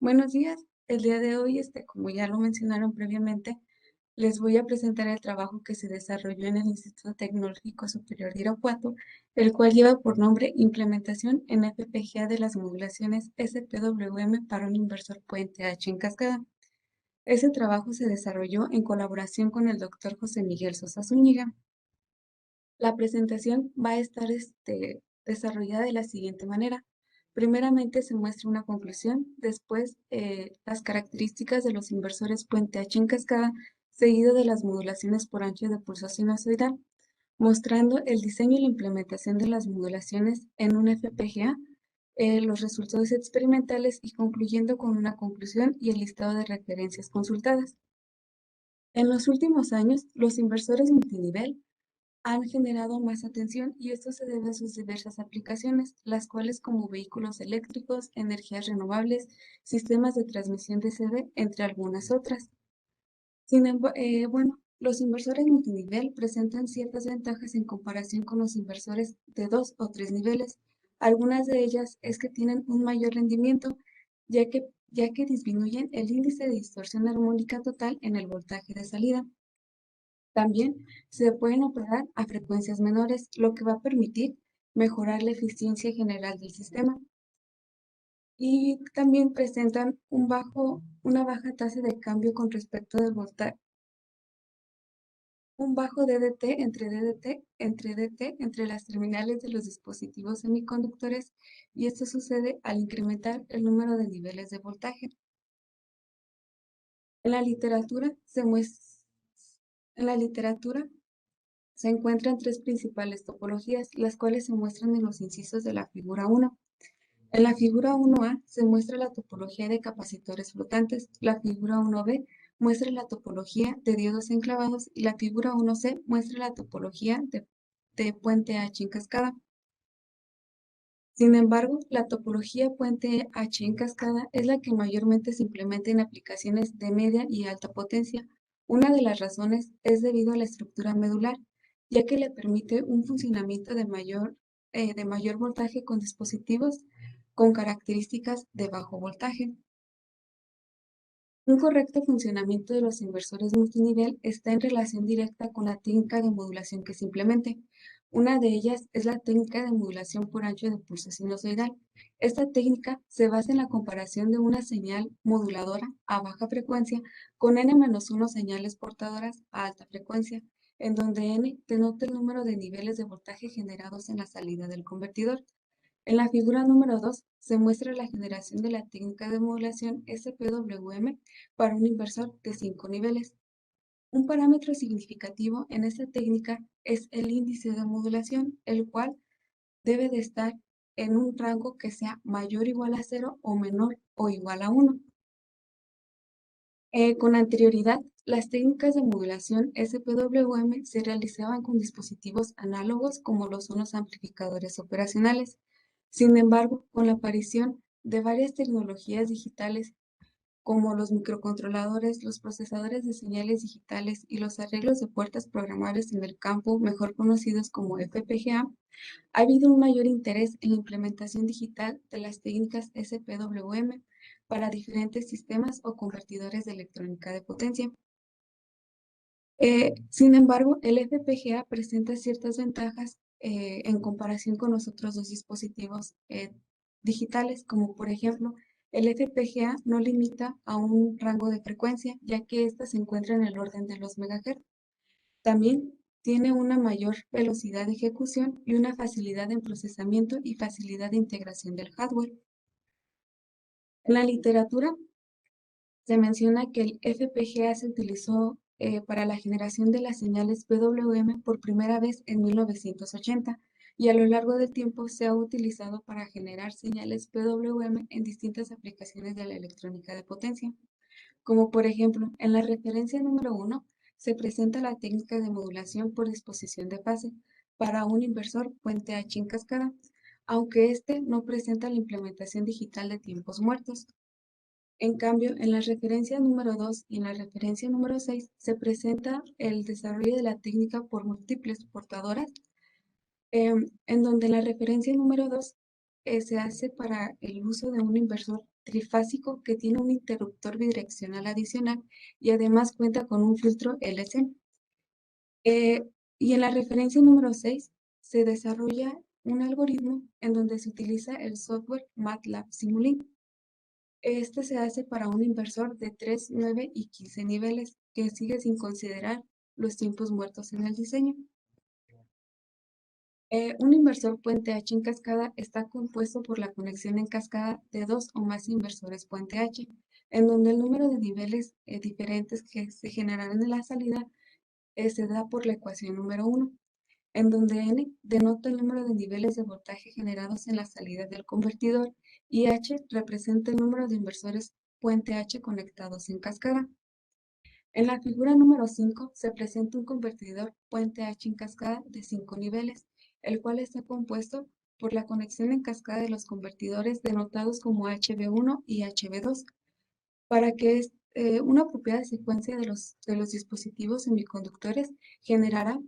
Buenos días. El día de hoy, como ya lo mencionaron previamente, les voy a presentar el trabajo que se desarrolló en el Instituto Tecnológico Superior de Irapuato, el cual lleva por nombre Implementación en FPGA de las modulaciones SPWM para un inversor puente H en cascada. Ese trabajo se desarrolló en colaboración con el doctor José Miguel Sosa Zúñiga. La presentación va a estar desarrollada de la siguiente manera. Primeramente se muestra una conclusión, después las características de los inversores puente H en cascada, seguido de las modulaciones por ancho de pulso sinusoidal, mostrando el diseño y la implementación de las modulaciones en un FPGA, los resultados experimentales y concluyendo con una conclusión y el listado de referencias consultadas. En los últimos años, los inversores multinivel han generado más atención y esto se debe a sus diversas aplicaciones, las cuales como vehículos eléctricos, energías renovables, sistemas de transmisión de sede, entre algunas otras. Bueno, los inversores multinivel presentan ciertas ventajas en comparación con los inversores de 2 o 3 niveles. Algunas de ellas es que tienen un mayor rendimiento, ya que disminuyen el índice de distorsión armónica total en el voltaje de salida. También se pueden operar a frecuencias menores, lo que va a permitir mejorar la eficiencia general del sistema. Y también presentan una baja tasa de cambio con respecto del voltaje, un bajo DDT entre las terminales de los dispositivos semiconductores, y esto sucede al incrementar el número de niveles de voltaje. En la literatura se mues- en la literatura se encuentran tres principales topologías, las cuales se muestran en los incisos de la figura 1. En la figura 1A se muestra la topología de capacitores flotantes, la figura 1B muestra la topología de diodos enclavados y la figura 1C muestra la topología de puente H en cascada. Sin embargo, la topología puente H en cascada es la que mayormente se implementa en aplicaciones de media y alta potencia. Una de las razones es debido a la estructura medular, ya que le permite un funcionamiento de mayor voltaje con dispositivos con características de bajo voltaje. Un correcto funcionamiento de los inversores multinivel está en relación directa con la técnica de modulación que se implemente. Una de ellas es la técnica de modulación por ancho de pulso sinusoidal. Esta técnica se basa en la comparación de una señal moduladora a baja frecuencia con n-1 señales portadoras a alta frecuencia, en donde n denota el número de niveles de voltaje generados en la salida del convertidor. En la figura número 2 se muestra la generación de la técnica de modulación SPWM para un inversor de 5 niveles. Un parámetro significativo en esta técnica es el índice de modulación, el cual debe de estar en un rango que sea mayor o igual a 0 o menor o igual a 1. Con anterioridad, las técnicas de modulación SPWM se realizaban con dispositivos análogos como lo son los amplificadores operacionales. Sin embargo, con la aparición de varias tecnologías digitales como los microcontroladores, los procesadores de señales digitales y los arreglos de puertas programables en el campo, mejor conocidos como FPGA, ha habido un mayor interés en la implementación digital de las técnicas SPWM para diferentes sistemas o convertidores de electrónica de potencia. Sin embargo, el FPGA presenta ciertas ventajas en comparación con los otros dos dispositivos digitales, como por ejemplo, el FPGA no limita a un rango de frecuencia, ya que ésta se encuentra en el orden de los megahertz. También tiene una mayor velocidad de ejecución y una facilidad en procesamiento y facilidad de integración del hardware. En la literatura se menciona que el FPGA se utilizó para la generación de las señales PWM por primera vez en 1980 y a lo largo del tiempo se ha utilizado para generar señales PWM en distintas aplicaciones de la electrónica de potencia, como por ejemplo en la referencia número 1 se presenta la técnica de modulación por disposición de fase para un inversor puente H en cascada, aunque este no presenta la implementación digital de tiempos muertos. En cambio, en la referencia número 2 y en la referencia número 6 se presenta el desarrollo de la técnica por múltiples portadoras, en donde la referencia número 2 se hace para el uso de un inversor trifásico que tiene un interruptor bidireccional adicional y además cuenta con un filtro LC. Y en la referencia número 6 se desarrolla un algoritmo en donde se utiliza el software MATLAB Simulink. Este se hace para un inversor de 3, 9 y 15 niveles, que sigue sin considerar los tiempos muertos en el diseño. Un inversor puente H en cascada está compuesto por la conexión en cascada de dos o más inversores puente H, en donde el número de niveles diferentes que se generarán en la salida se da por la ecuación número 1, en donde N denota el número de niveles de voltaje generados en la salida del convertidor y H representa el número de inversores puente H conectados en cascada. En la figura número 5 se presenta un convertidor puente H en cascada de 5 niveles, el cual está compuesto por la conexión en cascada de los convertidores denotados como HV1 y HV2, para que una apropiada secuencia de los dispositivos semiconductores generará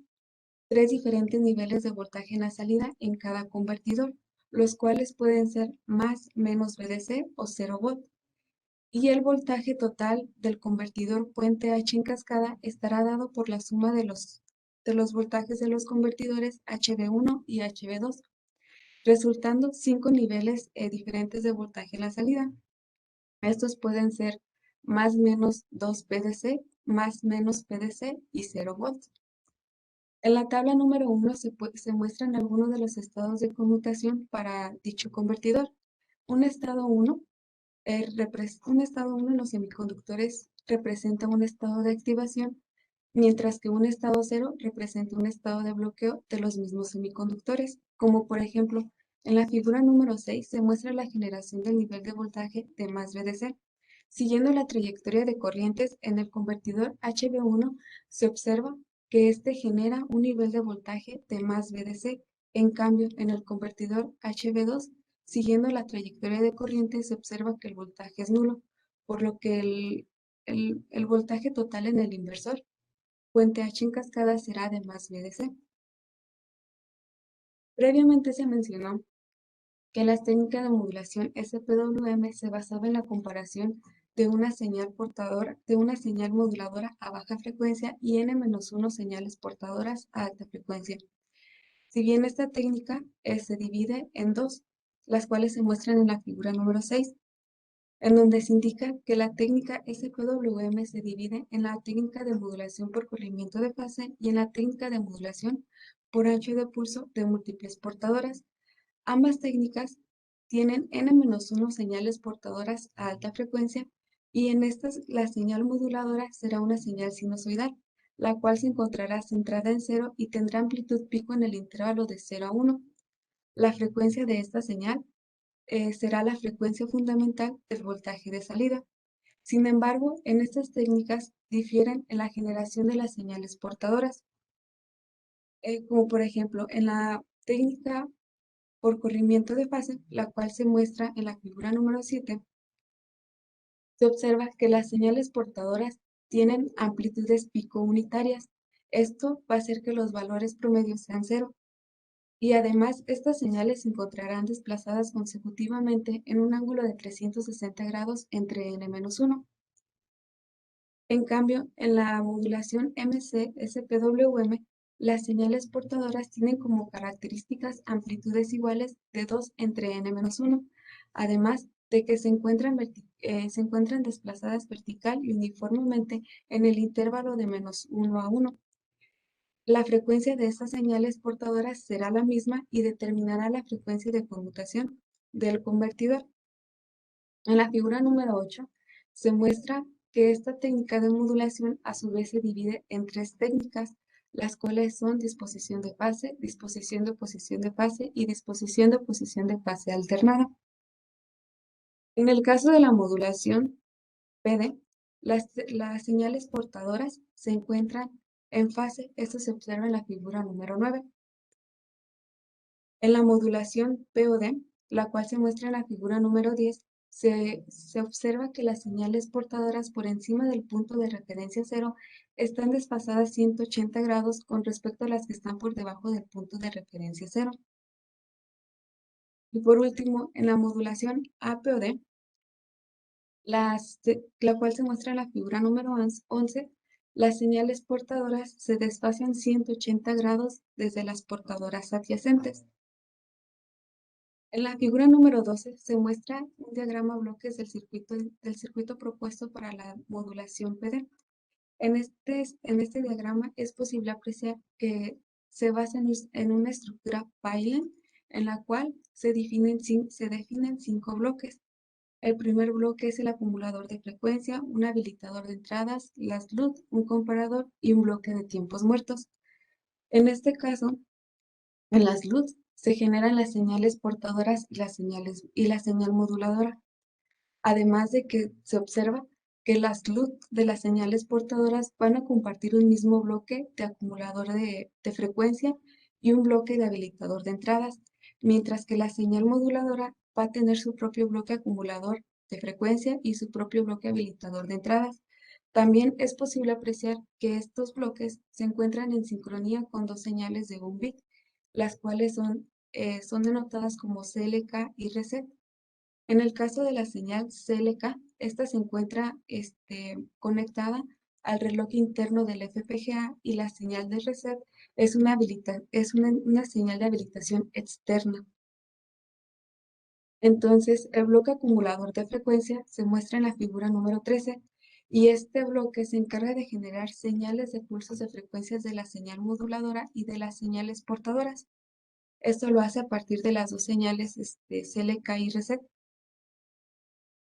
tres diferentes niveles de voltaje en la salida en cada convertidor, los cuales pueden ser más, menos VDC o 0 volt. Y el voltaje total del convertidor puente H en cascada estará dado por la suma de los voltajes de los convertidores HV1 y HV2, resultando 5 niveles diferentes de voltaje en la salida. Estos pueden ser más menos 2 PDC, más menos PDC y 0 volts. En la tabla número 1 se muestran algunos de los estados de conmutación para dicho convertidor. Un estado 1 en los semiconductores representa un estado de activación, mientras que un estado 0 representa un estado de bloqueo de los mismos semiconductores, como por ejemplo, en la figura número 6 se muestra la generación del nivel de voltaje de más VDC. Siguiendo la trayectoria de corrientes en el convertidor HV1, se observa que este genera un nivel de voltaje de más VDC. En cambio, en el convertidor HV2, siguiendo la trayectoria de corriente, se observa que el voltaje es nulo, por lo que el voltaje total en el inversor puente H en cascada será de más VDC. Previamente se mencionó que las técnicas de modulación SPWM se basaba en la comparación de una señal moduladora a baja frecuencia y N-1 señales portadoras a alta frecuencia. Si bien esta técnica se divide en dos, las cuales se muestran en la figura número 6, en donde se indica que la técnica SPWM se divide en la técnica de modulación por corrimiento de fase y en la técnica de modulación por ancho de pulso de múltiples portadoras. Ambas técnicas tienen N-1 señales portadoras a alta frecuencia y en estas la señal moduladora será una señal sinusoidal, la cual se encontrará centrada en cero y tendrá amplitud pico en el intervalo de 0 a 1. La frecuencia de esta señal será la frecuencia fundamental del voltaje de salida. Sin embargo, en estas técnicas difieren en la generación de las señales portadoras, como por ejemplo en la técnica por corrimiento de fase, la cual se muestra en la figura número 7, se observa que las señales portadoras tienen amplitudes pico unitarias. Esto va a hacer que los valores promedios sean cero. Y además, estas señales se encontrarán desplazadas consecutivamente en un ángulo de 360 grados entre n-1. En cambio, en la modulación MC-SPWM, las señales portadoras tienen como características amplitudes iguales de 2 entre n-1, además de que se encuentran desplazadas vertical y uniformemente en el intervalo de -1 a 1. La frecuencia de estas señales portadoras será la misma y determinará la frecuencia de conmutación del convertidor. En la figura número 8 se muestra que esta técnica de modulación a su vez se divide en tres técnicas, las cuales son disposición de fase, disposición de oposición de fase y disposición de oposición de fase alternada. En el caso de la modulación PD, las señales portadoras se encuentran en fase, esto se observa en la figura número 9. En la modulación POD, la cual se muestra en la figura número 10, se observa que las señales portadoras por encima del punto de referencia cero están desfasadas 180 grados con respecto a las que están por debajo del punto de referencia cero. Y por último, en la modulación APOD, la cual se muestra en la figura número 11. Las señales portadoras se desfasan 180 grados desde las portadoras adyacentes. En la figura número 12 se muestra un diagrama bloques del circuito propuesto para la modulación PD. En este diagrama es posible apreciar que se basa en una estructura Python en la cual se definen 5 bloques. El primer bloque es el acumulador de frecuencia, un habilitador de entradas, las LUT, un comparador y un bloque de tiempos muertos. En este caso, en las LUT se generan las señales portadoras y la señal moduladora. Además de que se observa que las LUT de las señales portadoras van a compartir un mismo bloque de acumulador de frecuencia y un bloque de habilitador de entradas, mientras que la señal moduladora va a tener su propio bloque acumulador de frecuencia y su propio bloque habilitador de entradas. También es posible apreciar que estos bloques se encuentran en sincronía con dos señales de un bit, las cuales son denotadas como CLK y reset. En el caso de la señal CLK, esta se encuentra conectada al reloj interno del FPGA y la señal de reset es una señal de habilitación externa. Entonces, el bloque acumulador de frecuencia se muestra en la figura número 13 y este bloque se encarga de generar señales de pulsos de frecuencias de la señal moduladora y de las señales portadoras. Esto lo hace a partir de las dos señales CLK y reset.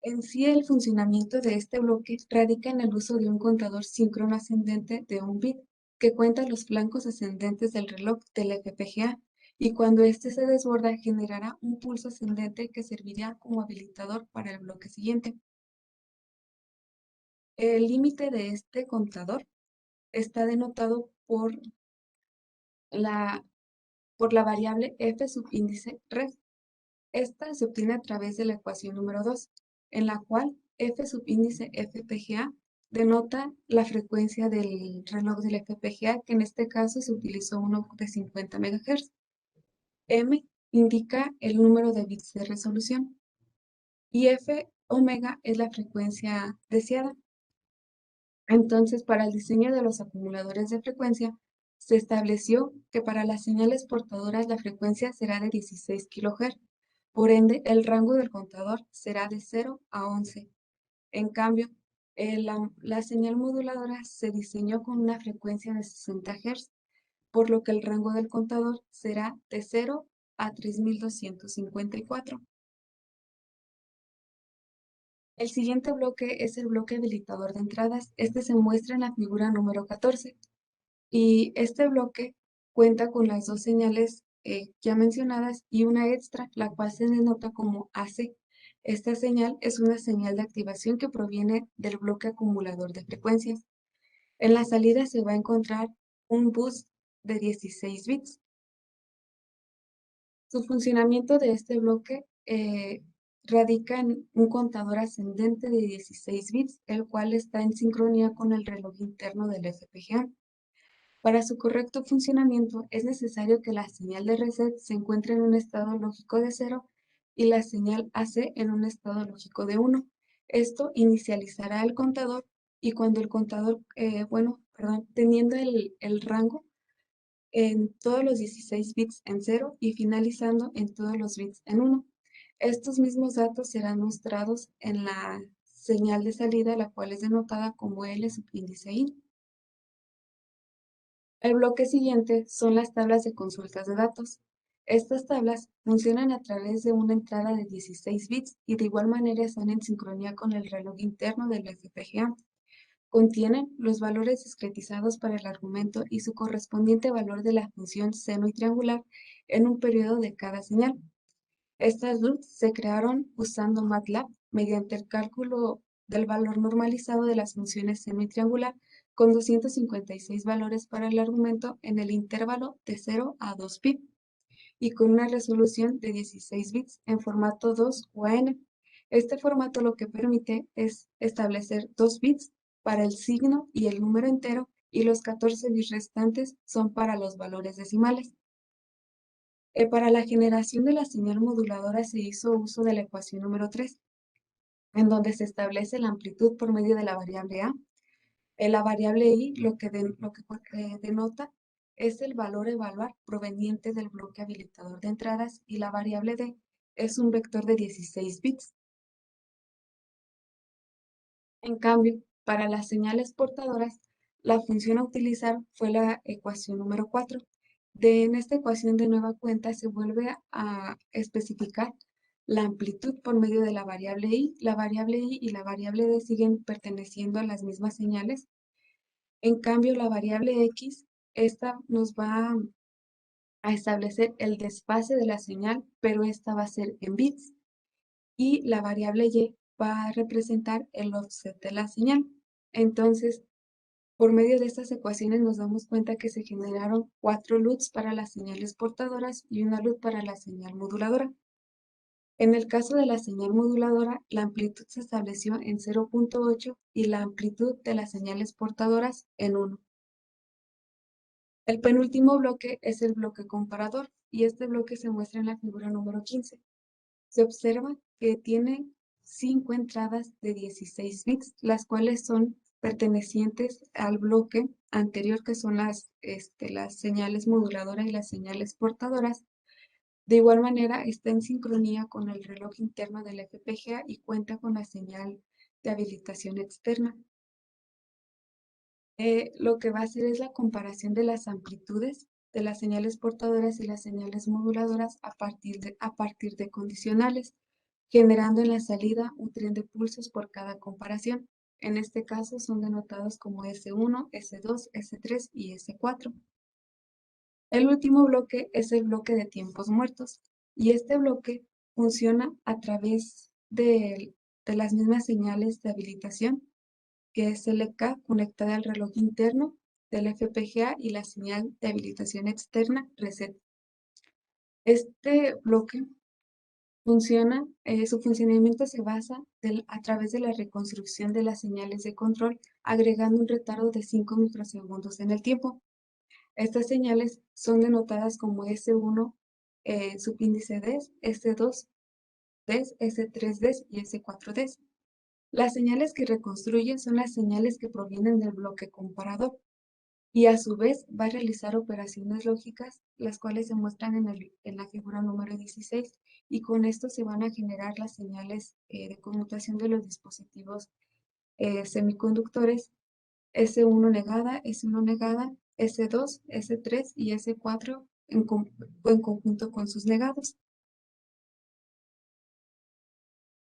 En sí, el funcionamiento de este bloque radica en el uso de un contador síncrono ascendente de un bit que cuenta los flancos ascendentes del reloj del FPGA y cuando éste se desborda generará un pulso ascendente que servirá como habilitador para el bloque siguiente. El límite de este contador está denotado la, por la variable f subíndice red. Esta se obtiene a través de la ecuación número 2, en la cual f subíndice FPGA denota la frecuencia del reloj del FPGA, que en este caso se utilizó uno de 50 MHz. M indica el número de bits de resolución y F omega es la frecuencia deseada. Entonces, para el diseño de los acumuladores de frecuencia, se estableció que para las señales portadoras la frecuencia será de 16 kHz. Por ende, el rango del contador será de 0 a 11. En cambio, la señal moduladora se diseñó con una frecuencia de 60 Hz, por lo que el rango del contador será de 0 a 3254. El siguiente bloque es el bloque habilitador de entradas. Este se muestra en la figura número 14. Y este bloque cuenta con las dos señales ya mencionadas y una extra, la cual se denota como AC. Esta señal es una señal de activación que proviene del bloque acumulador de frecuencias. En la salida se va a encontrar un bus de 16 bits. Su funcionamiento de este bloque radica en un contador ascendente de 16 bits, el cual está en sincronía con el reloj interno del FPGA. Para su correcto funcionamiento es necesario que la señal de reset se encuentre en un estado lógico de 0 y la señal AC en un estado lógico de 1. Esto inicializará el contador y cuando el contador, teniendo el rango en todos los 16 bits en 0 y finalizando en todos los bits en 1. Estos mismos datos serán mostrados en la señal de salida, la cual es denotada como L subíndice I. El bloque siguiente son las tablas de consultas de datos. Estas tablas funcionan a través de una entrada de 16 bits y de igual manera están en sincronía con el reloj interno del FPGA. Contienen los valores discretizados para el argumento y su correspondiente valor de la función seno y triangular en un periodo de cada señal. Estas LUTs se crearon usando MATLAB mediante el cálculo del valor normalizado de las funciones seno y triangular con 256 valores para el argumento en el intervalo de 0 a 2 pi y con una resolución de 16 bits en formato 2 UAN. Este formato lo que permite es establecer 2 bits para el signo y el número entero y los 14 bits restantes son para los valores decimales. Para la generación de la señal moduladora se hizo uso de la ecuación número 3. en donde se establece la amplitud por medio de la variable A. La variable I denota es el valor a evaluar proveniente del bloque habilitador de entradas y la variable D es un vector de 16 bits. En cambio, para las señales portadoras, la función a utilizar fue la ecuación número 4. En esta ecuación de nueva cuenta se vuelve a especificar la amplitud por medio de la variable I. La variable I y la variable D siguen perteneciendo a las mismas señales. En cambio, la variable X, esta nos va a establecer el desfase de la señal, pero esta va a ser en bits. Y la variable Y va a representar el offset de la señal. Entonces, por medio de estas ecuaciones nos damos cuenta que se generaron 4 LUTs para las señales portadoras y una LUT para la señal moduladora. En el caso de la señal moduladora, la amplitud se estableció en 0.8 y la amplitud de las señales portadoras en 1. El penúltimo bloque es el bloque comparador y este bloque se muestra en la figura número 15. Se observa que tiene 5 entradas de 16 bits, las cuales son pertenecientes al bloque anterior, que son las señales moduladoras y las señales portadoras. De igual manera, está en sincronía con el reloj interno del FPGA y cuenta con la señal de habilitación externa. Lo que va a hacer es la comparación de las amplitudes de las señales portadoras y las señales moduladoras a partir de condicionales, generando en la salida un tren de pulsos por cada comparación. En este caso son denotados como S1, S2, S3 y S4. El último bloque es el bloque de tiempos muertos y este bloque funciona a través de las mismas señales de habilitación, que es LK conectada al reloj interno del FPGA y la señal de habilitación externa reset. Este bloque su funcionamiento se basa a través de la reconstrucción de las señales de control, agregando un retardo de 5 microsegundos en el tiempo. Estas señales son denotadas como S1 subíndice DES, S2 DES, S3 DES y S4 DES. Las señales que reconstruyen son las señales que provienen del bloque comparador y a su vez va a realizar operaciones lógicas, las cuales se muestran en la figura número 16 y con esto se van a generar las señales de conmutación de los dispositivos semiconductores S1 negada, S1 negada, S2, S3 y S4 en conjunto con sus negados.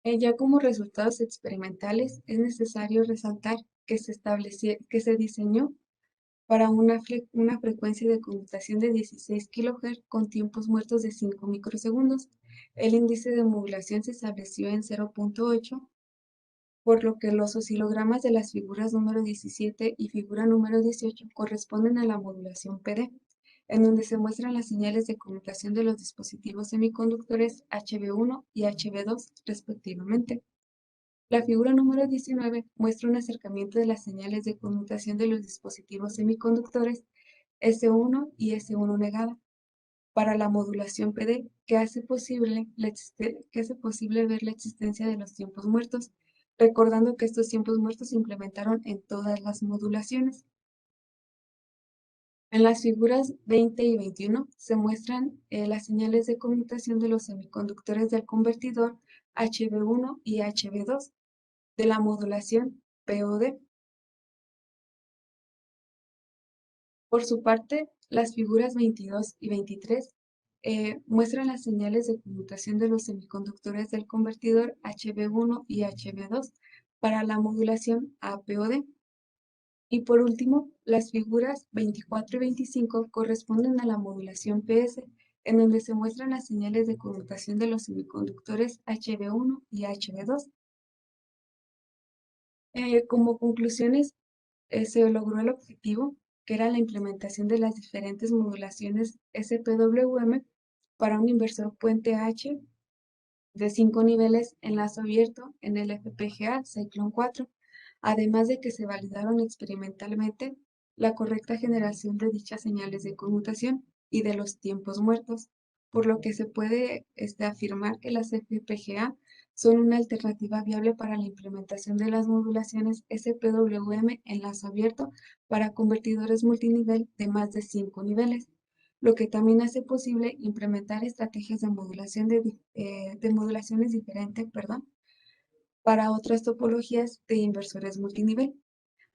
Ya como resultados experimentales, es necesario resaltar que que se diseñó para una frecuencia de conmutación de 16 kHz con tiempos muertos de 5 microsegundos. El índice de modulación se estableció en 0.8, por lo que los oscilogramas de las figuras número 17 y figura número 18 corresponden a la modulación PD, en donde se muestran las señales de conmutación de los dispositivos semiconductores HV1 y HV2 respectivamente. La figura número 19 muestra un acercamiento de las señales de conmutación de los dispositivos semiconductores S1 y S1 negada para la modulación PD, que hace posible ver la existencia de los tiempos muertos, recordando que estos tiempos muertos se implementaron en todas las modulaciones. En las figuras 20 y 21 se muestran las señales de conmutación de los semiconductores del convertidor HV1 y HV2 de la modulación POD. Por su parte, las figuras 22 y 23 muestran las señales de conmutación de los semiconductores del convertidor HV1 y HV2 para la modulación APOD. Y por último, las figuras 24 y 25 corresponden a la modulación PS, en donde se muestran las señales de conmutación de los semiconductores HV1 y HV2. Como conclusiones, se logró el objetivo, que era la implementación de las diferentes modulaciones SPWM para un inversor puente H de 5 niveles en lazo abierto en el FPGA Cyclone 4, además de que se validaron experimentalmente la correcta generación de dichas señales de conmutación y de los tiempos muertos, por lo que se puede afirmar que las FPGA son una alternativa viable para la implementación de las modulaciones SPWM en lazo abierto para convertidores multinivel de más de 5 niveles, lo que también hace posible implementar estrategias de modulación de modulaciones diferentes, perdón, para otras topologías de inversores multinivel.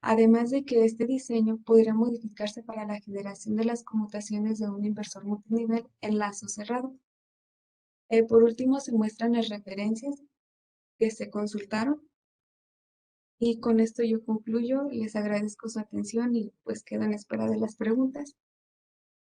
Además de que este diseño podría modificarse para la generación de las conmutaciones de un inversor multinivel en lazo cerrado. Por último, se muestran las referencias que se consultaron y con esto yo concluyo. Les agradezco su atención y pues quedo en espera de las preguntas.